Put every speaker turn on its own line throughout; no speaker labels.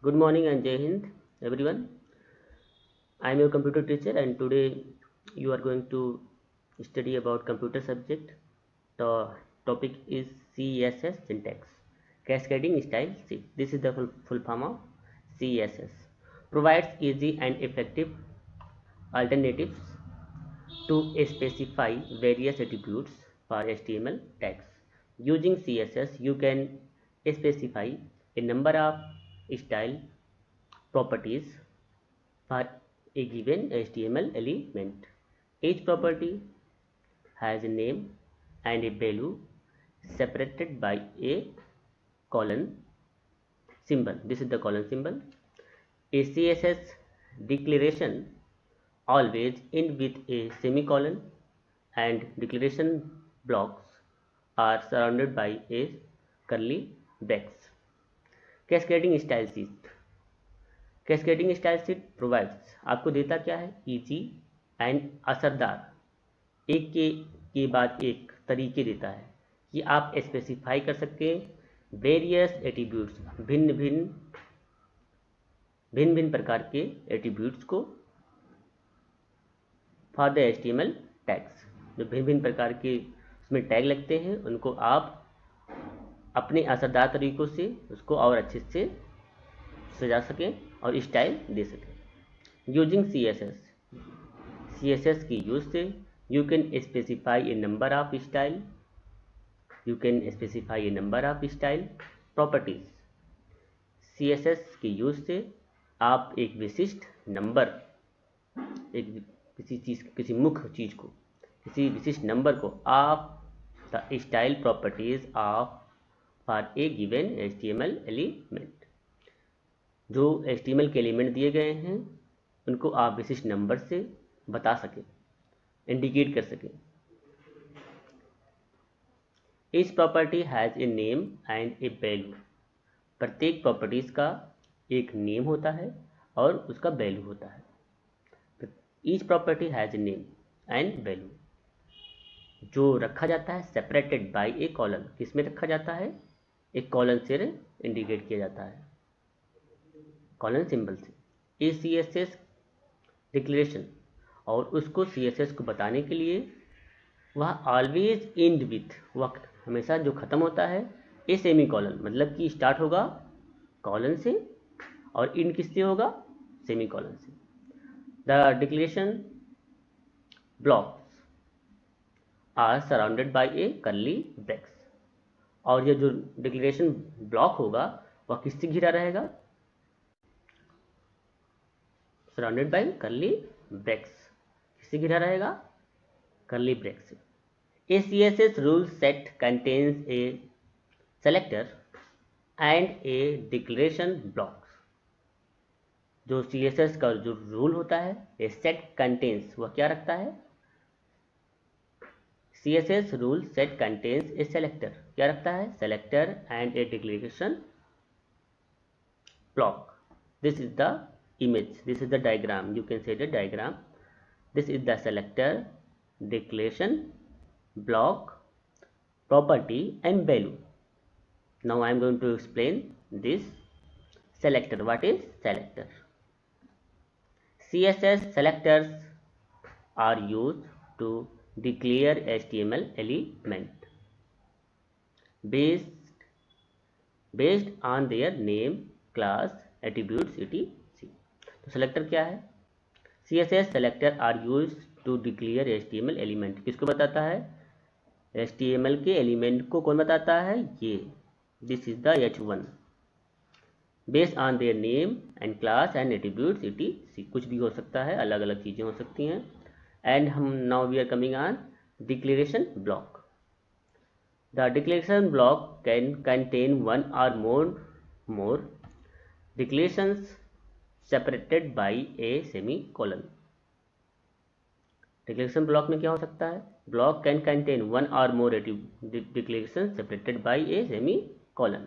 Good morning and Jai Hind, everyone. I am your computer teacher, and today you are going to study about computer subject. The topic is CSS syntax, cascading style sheet. This is the full form of CSS. Provides easy and effective alternatives to specify various attributes for HTML tags. Using CSS, you can specify a number of style properties for a given HTML element. Each property has a name and a value separated by a colon symbol. This is the colon symbol. A CSS declaration always end with a semicolon, and declaration blocks are surrounded by a curly brackets. Cascading style sheet. Cascading style sheet provides आपको देता क्या है, easy and असरदार एक के बाद एक तरीके देता है कि आप स्पेसिफाई कर सकते हैं वेरियस एट्रीब्यूट्स, भिन्न भिन्न प्रकार के एट्रीब्यूट्स को फॉर द HTML टैग्स। जो भिन्न प्रकार के उसमें टैग लगते हैं उनको आप अपने असरदार तरीकों से उसको और अच्छे से सजा सकें और स्टाइल दे सकें। यूजिंग CSS की यूज से you can specify A number of style properties. CSS की यूज से आप एक विशिष्ट नंबर, किसी मुख्य चीज को, किसी विशिष्ट नंबर को आप the style properties of for a given HTML element. जो HTML के एलिमेंट दिए गए हैं उनको आप विशिष्ट नंबर से बता सकें, इंडिकेट कर सकें। Etch property has a name and A value. प्रत्येक प्रॉपर्टीज का एक नेम होता है और उसका वैल्यू होता है। Each property has a name and value, जो रखा जाता है सेपरेटेड बाय ए कॉलन। किसमें रखा जाता है? एक कॉलन से इंडिकेट किया जाता है, कॉलन सिंबल से। ए CSS डिक्लेरेशन, और उसको CSS को बताने के लिए वह ऑलवेज एंड विथ, वक्त हमेशा जो ख़त्म होता है ए सेमी कॉलन, मतलब कि स्टार्ट होगा कॉलन से और एंड किससे होगा? सेमी कॉलन से। The declaration blocks are surrounded by a curly brackets, और ये जो डिक्लेरेशन ब्लॉक होगा वह किससे घिरा रहेगा? Surrounded by curly brackets. किससे घिरा रहेगा? कर्ली ब्रैकेट्स से। ए CSS rule set contains A selector and A declaration blocks. जो CSS का जो रूल होता है, ए सेट कंटेन्स, वह क्या रखता है? CSS रूल सेट कंटेन्स ए सेलेक्टर, क्या रखता है? Selector and A declaration block. This is the image, this is the diagram, you can say the diagram. This is the selector, declaration block, property and value. Now I am going to explain this selector. What is selector? CSS selectors are used to declare HTML element based on their name, class, attributes, etc. तो selector क्या है? CSS selector are use to declare HTML element. किसको बताता है? HTML के element को कौन बताता है? ये, this is the H1 based on their name and class and attributes etc। कुछ भी हो सकता है, अलग अलग चीज़ें हो सकती हैं। एंड हम now we are coming on declaration block. The declaration block can contain one or more declarations separated by a semicolon. Declaration block में क्या हो सकता है? Block can contain one or more declaration separated by a semicolon.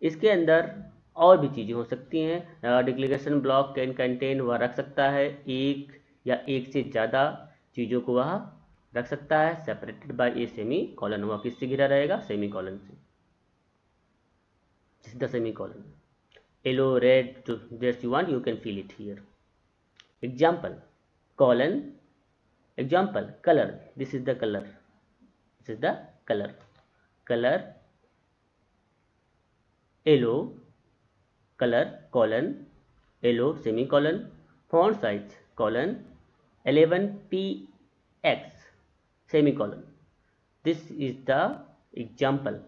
इसके अंदर और भी चीज़ें हो सकती हैं। डिक्लेरेशन ब्लॉक कैन कंटेन, वह रख सकता है एक या एक से ज़्यादा चीज़ों को वह रख सकता है separated by a semi colon. वह किससे घिरा रहेगा? सेमी कॉलन से, जिस the semi colon. yellow, red, to just you want, you can fill it here. Example, colon, example, color, this is the color, this is the color, color, yellow, color, colon, yellow, semicolon, font size, colon, 11px, semicolon. This is the example.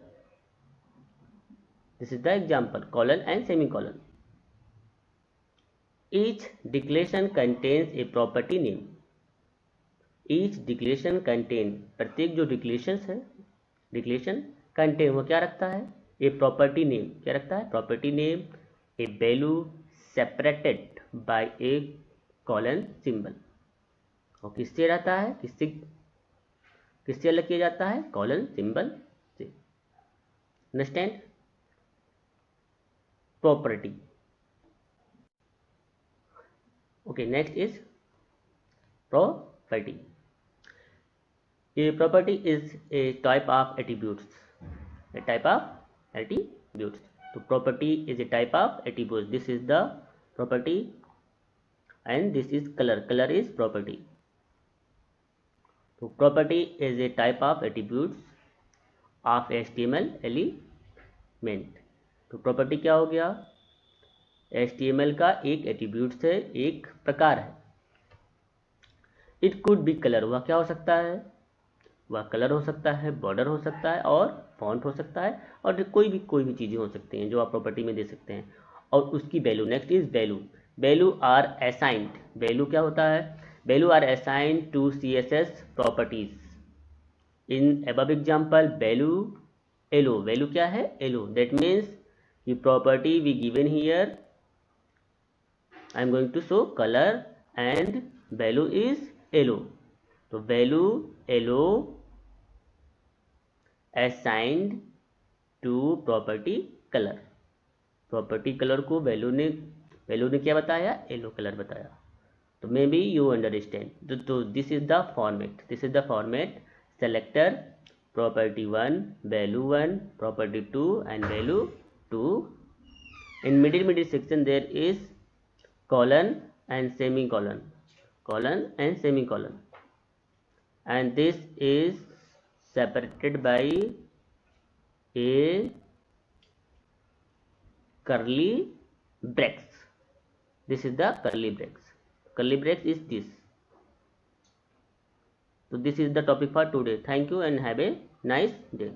This is the example, colon and semicolon. Each declaration contains a property name. Each declaration contain, प्रत्येक जो declarations है, declaration contain वो क्या रखता है, a property name, क्या रखता है, property name, a value separated by a colon symbol. और किससे रहता है, किससे अलग किया जाता है, colon symbol से. Understand? Property. Okay, next is property. A property is a type of attributes. A type of attributes. So property is a type of attributes. This is the property, and this is color. Color is property. So property is a type of attributes of HTML element. तो property क्या हो गया, HTML का एक attributes है, एक प्रकार है. It could be color, वह क्या हो सकता है, वह कलर हो सकता है, बॉर्डर हो सकता है और फॉन्ट हो सकता है, और कोई भी चीज़ें हो सकती हैं जो आप प्रॉपर्टी में दे सकते हैं. और उसकी value, next is value. Value are assigned, value क्या होता है, value are assigned to CSS properties. In above example value yellow, value क्या है, yellow. That means the property we given here, I am going to show color and value is yellow. तो value yellow assigned to property color. property color को value ने क्या बताया, yellow color बताया. तो maybe you understand. तो this is the format. This is the format. Selector property 1, value 1, property 2 and value 2. In middle section there is colon and semicolon, colon and semicolon, and this is separated by a curly brackets. This is the curly brackets. Curly brackets is this. So this is the topic for today. Thank you and have a nice day.